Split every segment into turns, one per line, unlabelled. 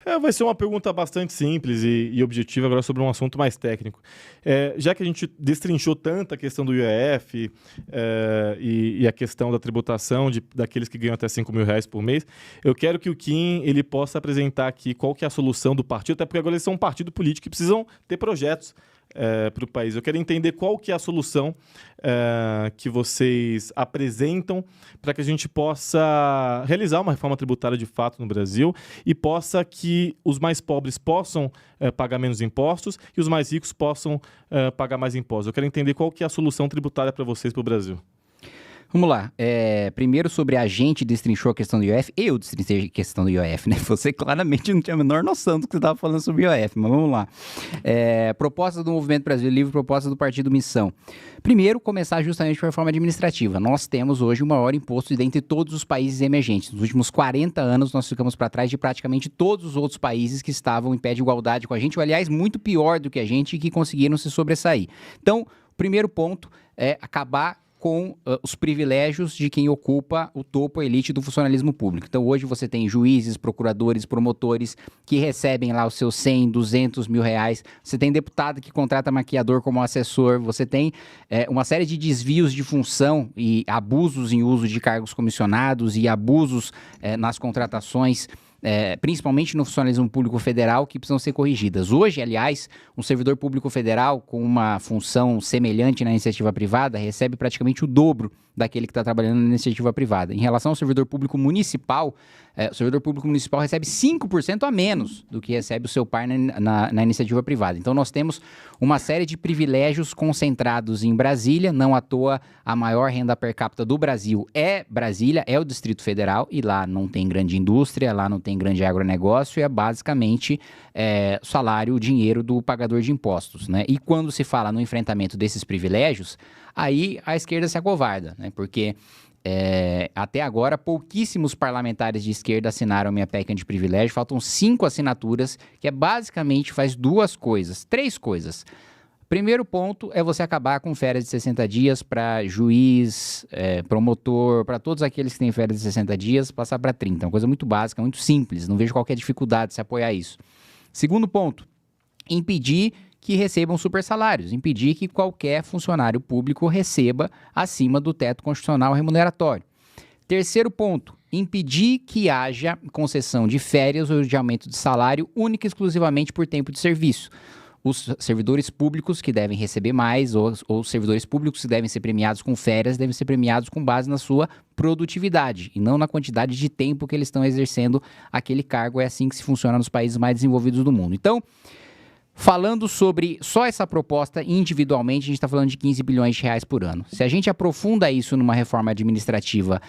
Vai ser uma pergunta bastante simples e objetiva agora sobre um assunto mais técnico. Já que a gente destrinchou tanto a questão do IOF e a questão da tributação daqueles que ganham até R$ 5.000 por mês, eu quero que o Kim ele possa apresentar aqui qual que é a solução do partido, até porque agora eles são um partido político que precisam ter projetos para o país. Eu quero entender qual que é a solução que vocês apresentam para que a gente possa realizar uma reforma tributária de fato no Brasil e possa que os mais pobres possam pagar menos impostos e os mais ricos possam pagar mais impostos. Eu quero entender qual que é a solução tributária para vocês para o Brasil.
Vamos lá. Primeiro sobre a gente destrinchou a questão do IOF. Eu destrinchei a questão do IOF, né? Você claramente não tinha a menor noção do que você estava falando sobre o IOF, mas vamos lá. Proposta do Movimento Brasil Livre, proposta do Partido Missão. Primeiro, começar justamente com a reforma administrativa. Nós temos hoje o maior imposto dentre todos os países emergentes. Nos últimos 40 anos, nós ficamos para trás de praticamente todos os outros países que estavam em pé de igualdade com a gente, ou aliás, muito pior do que a gente e que conseguiram se sobressair. Então, o primeiro ponto é acabar com os privilégios de quem ocupa o topo, a elite do funcionalismo público. Então, hoje você tem juízes, procuradores, promotores que recebem lá os seus 100, 200 mil reais. Você tem deputado que contrata maquiador como assessor. Você tem uma série de desvios de função e abusos em uso de cargos comissionados e abusos nas contratações, principalmente no funcionalismo público federal, que precisam ser corrigidas. Hoje, aliás, um servidor público federal com uma função semelhante na iniciativa privada recebe praticamente o dobro daquele que está trabalhando na iniciativa privada. Em relação ao servidor público municipal, o servidor público municipal recebe 5% a menos do que recebe o seu par na iniciativa privada. Então, nós temos uma série de privilégios concentrados em Brasília. Não à toa, a maior renda per capita do Brasil é Brasília, é o Distrito Federal, e lá não tem grande indústria, lá não tem grande agronegócio, é basicamente salário, o dinheiro do pagador de impostos, né? E quando se fala no enfrentamento desses privilégios, aí a esquerda se acovarda, né? Porque até agora pouquíssimos parlamentares de esquerda assinaram minha PEC antiprivilégio, faltam 5 assinaturas, que basicamente faz três coisas. Primeiro ponto é você acabar com férias de 60 dias para juiz, promotor, para todos aqueles que têm férias de 60 dias, passar para 30. É uma coisa muito básica, muito simples, não vejo qualquer dificuldade de se apoiar isso. Segundo ponto, impedir que recebam super salários, impedir que qualquer funcionário público receba acima do teto constitucional remuneratório. Terceiro ponto, impedir que haja concessão de férias ou de aumento de salário única e exclusivamente por tempo de serviço. Os servidores públicos que devem receber mais, ou os servidores públicos que devem ser premiados com férias, devem ser premiados com base na sua produtividade e não na quantidade de tempo que eles estão exercendo aquele cargo. É assim que se funciona nos países mais desenvolvidos do mundo. Então, falando sobre só essa proposta individualmente, a gente está falando de 15 bilhões de reais por ano. Se a gente aprofunda isso numa reforma administrativa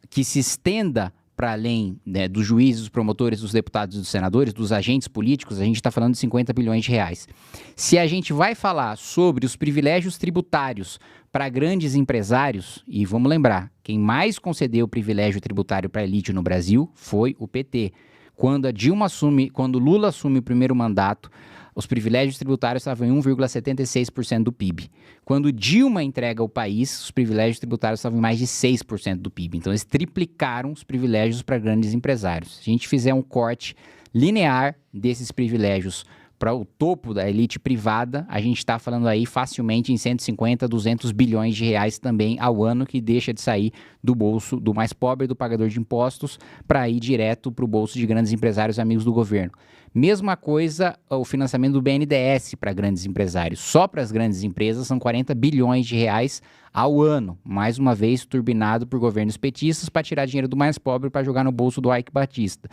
que se estenda para além, né, dos juízes, dos promotores, dos deputados e dos senadores, dos agentes políticos, a gente está falando de 50 bilhões de reais. Se a gente vai falar sobre os privilégios tributários para grandes empresários, e vamos lembrar, quem mais concedeu privilégio tributário para a elite no Brasil foi o PT. Quando o Lula assume o primeiro mandato, os privilégios tributários estavam em 1,76% do PIB. Quando Dilma entrega o país, os privilégios tributários estavam em mais de 6% do PIB. Então, eles triplicaram os privilégios para grandes empresários. Se a gente fizer um corte linear desses privilégios para o topo da elite privada, a gente está falando aí facilmente em 150, 200 bilhões de reais também ao ano, que deixa de sair do bolso do mais pobre, do pagador de impostos, para ir direto para o bolso de grandes empresários amigos do governo. Mesma coisa o financiamento do BNDES para grandes empresários. Só para as grandes empresas são 40 bilhões de reais ao ano, mais uma vez turbinado por governos petistas para tirar dinheiro do mais pobre para jogar no bolso do Ike Batista.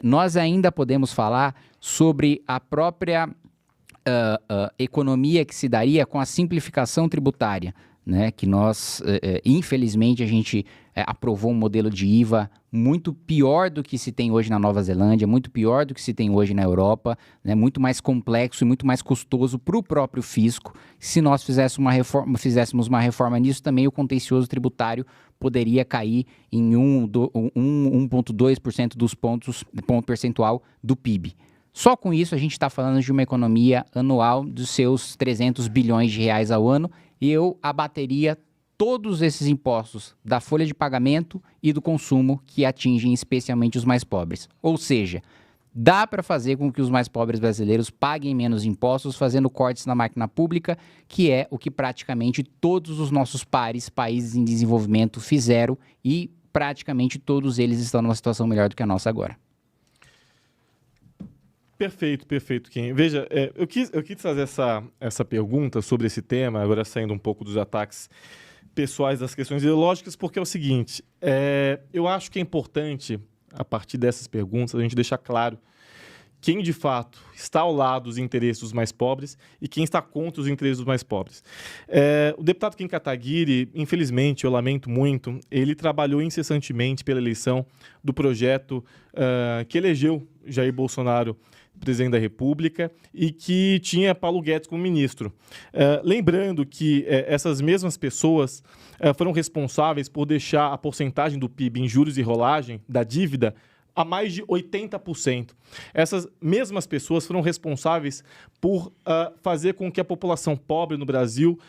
Nós ainda podemos falar sobre a própria economia que se daria com a simplificação tributária, né? Que nós, infelizmente, a gente aprovou um modelo de IVA muito pior do que se tem hoje na Nova Zelândia, muito pior do que se tem hoje na Europa, né? Muito mais complexo e muito mais custoso para o próprio fisco. Se nós fizéssemos uma reforma nisso, também o contencioso tributário poderia cair em 1,2% dos ponto percentual do PIB. Só com isso a gente está falando de uma economia anual dos seus 300 bilhões de reais ao ano, e eu abateria todos esses impostos da folha de pagamento e do consumo que atingem especialmente os mais pobres. Ou seja, dá para fazer com que os mais pobres brasileiros paguem menos impostos fazendo cortes na máquina pública, que é o que praticamente todos os nossos pares, países em desenvolvimento, fizeram e praticamente todos eles estão numa situação melhor do que a nossa agora.
Perfeito, Kim. Veja, eu quis fazer essa pergunta sobre esse tema, agora saindo um pouco dos ataques pessoais, das questões ideológicas, porque é o seguinte, eu acho que é importante, a partir dessas perguntas, a gente deixar claro quem, de fato, está ao lado dos interesses dos mais pobres e quem está contra os interesses dos mais pobres. O deputado Kim Kataguiri, infelizmente, eu lamento muito, ele trabalhou incessantemente pela eleição do projeto que elegeu Jair Bolsonaro presidente da República e que tinha Paulo Guedes como ministro. Lembrando que essas mesmas pessoas foram responsáveis por deixar a porcentagem do PIB em juros e rolagem da dívida a mais de 80%. Essas mesmas pessoas foram responsáveis por fazer com que a população pobre no Brasil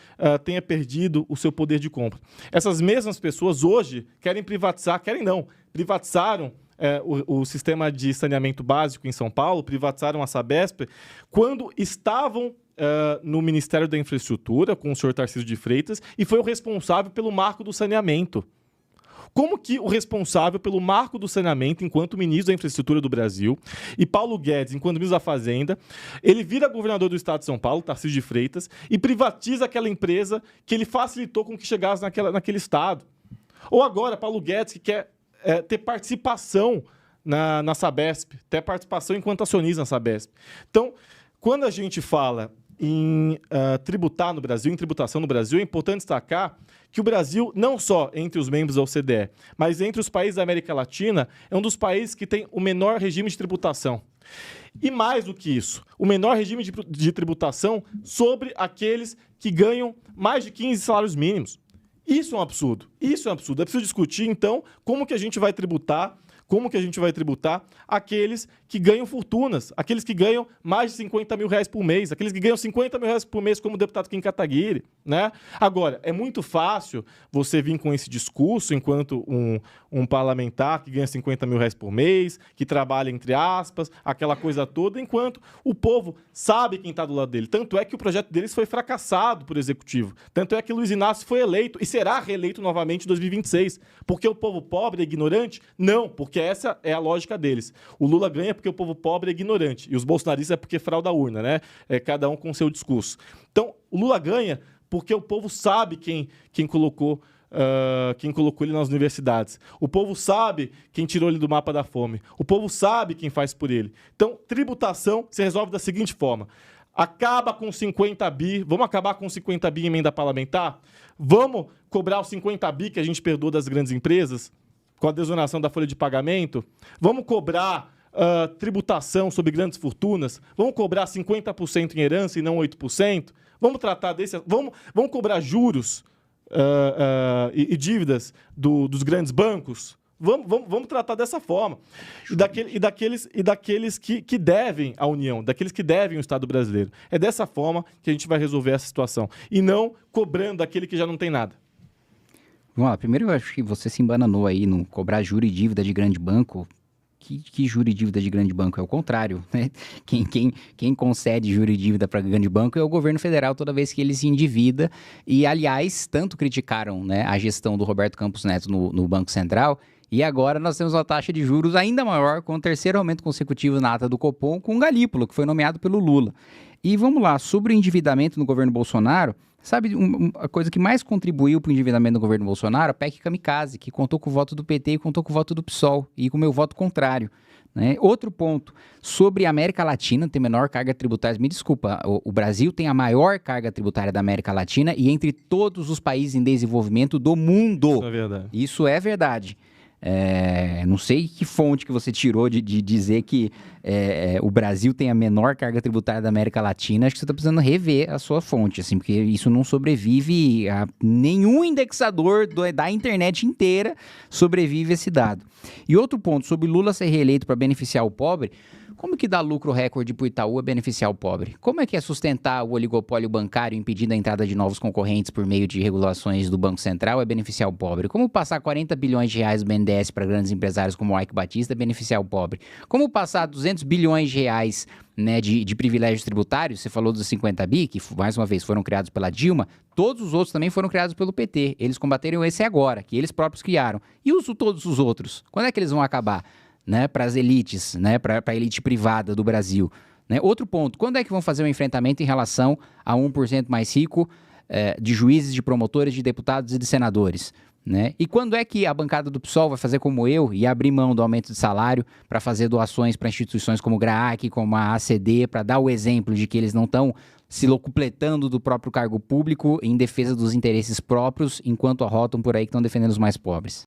tenha perdido o seu poder de compra. Essas mesmas pessoas hoje privatizaram o sistema de saneamento básico em São Paulo, privatizaram a Sabesp, quando estavam no Ministério da Infraestrutura, com o senhor Tarcísio de Freitas, e foi o responsável pelo marco do saneamento. Como que o responsável pelo marco do saneamento, enquanto ministro da Infraestrutura do Brasil, e Paulo Guedes, enquanto ministro da Fazenda, ele vira governador do estado de São Paulo, Tarcísio de Freitas, e privatiza aquela empresa que ele facilitou com que chegasse naquele estado? Ou agora, Paulo Guedes, que quer ter participação na Sabesp, ter participação enquanto acionista na Sabesp. Então, quando a gente fala em tributar no Brasil, em tributação no Brasil, é importante destacar que o Brasil, não só entre os membros da OCDE, mas entre os países da América Latina, é um dos países que tem o menor regime de tributação. E mais do que isso, o menor regime de tributação sobre aqueles que ganham mais de 15 salários mínimos. Isso é um absurdo. É preciso discutir, então, como que a gente vai tributar aqueles que ganham fortunas, aqueles que ganham mais de 50 mil reais por mês, aqueles que ganham 50 mil reais por mês, como o deputado Kim Kataguiri, né? Agora, é muito fácil você vir com esse discurso enquanto um parlamentar que ganha 50 mil reais por mês, que trabalha entre aspas, aquela coisa toda, enquanto o povo sabe quem está do lado dele. Tanto é que o projeto deles foi fracassado por executivo. Tanto é que Luiz Inácio foi eleito e será reeleito novamente em 2026. Porque o povo pobre é ignorante? Não, porque essa é a lógica deles. O Lula ganha porque o povo pobre é ignorante. E os bolsonaristas é porque frauda a urna, né? Cada um com seu discurso. Então, o Lula ganha porque o povo sabe quem colocou ele nas universidades. O povo sabe quem tirou ele do mapa da fome. O povo sabe quem faz por ele. Então, tributação se resolve da seguinte forma. Acaba com 50 bi. Vamos acabar com 50 bi em emenda parlamentar? Vamos cobrar os 50 bi que a gente perdoou das grandes empresas com a desonação da folha de pagamento? Vamos cobrar tributação sobre grandes fortunas? Vamos cobrar 50% em herança e não 8%? Vamos tratar desse... Vamos cobrar juros e dívidas dos grandes bancos? Vamos tratar dessa forma. E daqueles que devem à União, daqueles que devem ao Estado brasileiro. É dessa forma que a gente vai resolver essa situação. E não cobrando daquele que já não tem nada.
Vamos lá, primeiro eu acho que você se embananou aí no cobrar juro e dívida de grande banco. Que juro e dívida de grande banco? É o contrário, né? Quem concede juro e dívida para grande banco é o governo federal toda vez que ele se endivida. E, aliás, tanto criticaram, né, a gestão do Roberto Campos Neto no Banco Central, e agora nós temos uma taxa de juros ainda maior, com o terceiro aumento consecutivo na ata do Copom, com o Galípolo, que foi nomeado pelo Lula. E vamos lá, sobre o endividamento no governo Bolsonaro, sabe a coisa que mais contribuiu para o endividamento do governo Bolsonaro? A PEC Kamikaze, que contou com o voto do PT e contou com o voto do PSOL, e com o meu voto contrário. Né? Outro ponto, sobre a América Latina ter menor carga tributária, me desculpa, o Brasil tem a maior carga tributária da América Latina e entre todos os países em desenvolvimento do mundo.
Isso é verdade.
Isso é verdade. Não sei que fonte que você tirou de dizer que o Brasil tem a menor carga tributária da América Latina. Acho que você está precisando rever a sua fonte, assim, porque isso não sobrevive a nenhum indexador da internet inteira sobrevive esse dado. E outro ponto, sobre Lula ser reeleito para beneficiar o pobre, Como que dar lucro recorde para o Itaú é beneficiar o pobre? Como é que é sustentar o oligopólio bancário impedindo a entrada de novos concorrentes por meio de regulações do Banco Central é beneficiar o pobre? Como passar 40 bilhões de reais do BNDES para grandes empresários como o Ike Batista é beneficiar o pobre? Como passar 200 bilhões de reais, né, de privilégios tributários? Você falou dos 50 bi, que mais uma vez foram criados pela Dilma, todos os outros também foram criados pelo PT. Eles combateram esse agora, que eles próprios criaram. E todos os outros? Quando é que eles vão acabar? Né, para as elites, né, para a elite privada do Brasil. Né? Outro ponto, quando é que vão fazer um enfrentamento em relação a 1% mais rico de juízes, de promotores, de deputados e de senadores? Né? E quando é que a bancada do PSOL vai fazer como eu e abrir mão do aumento de salário para fazer doações para instituições como o GRAAC, como a ACD, para dar o exemplo de que eles não estão se locupletando do próprio cargo público em defesa dos interesses próprios, enquanto arrotam por aí que estão defendendo os mais pobres?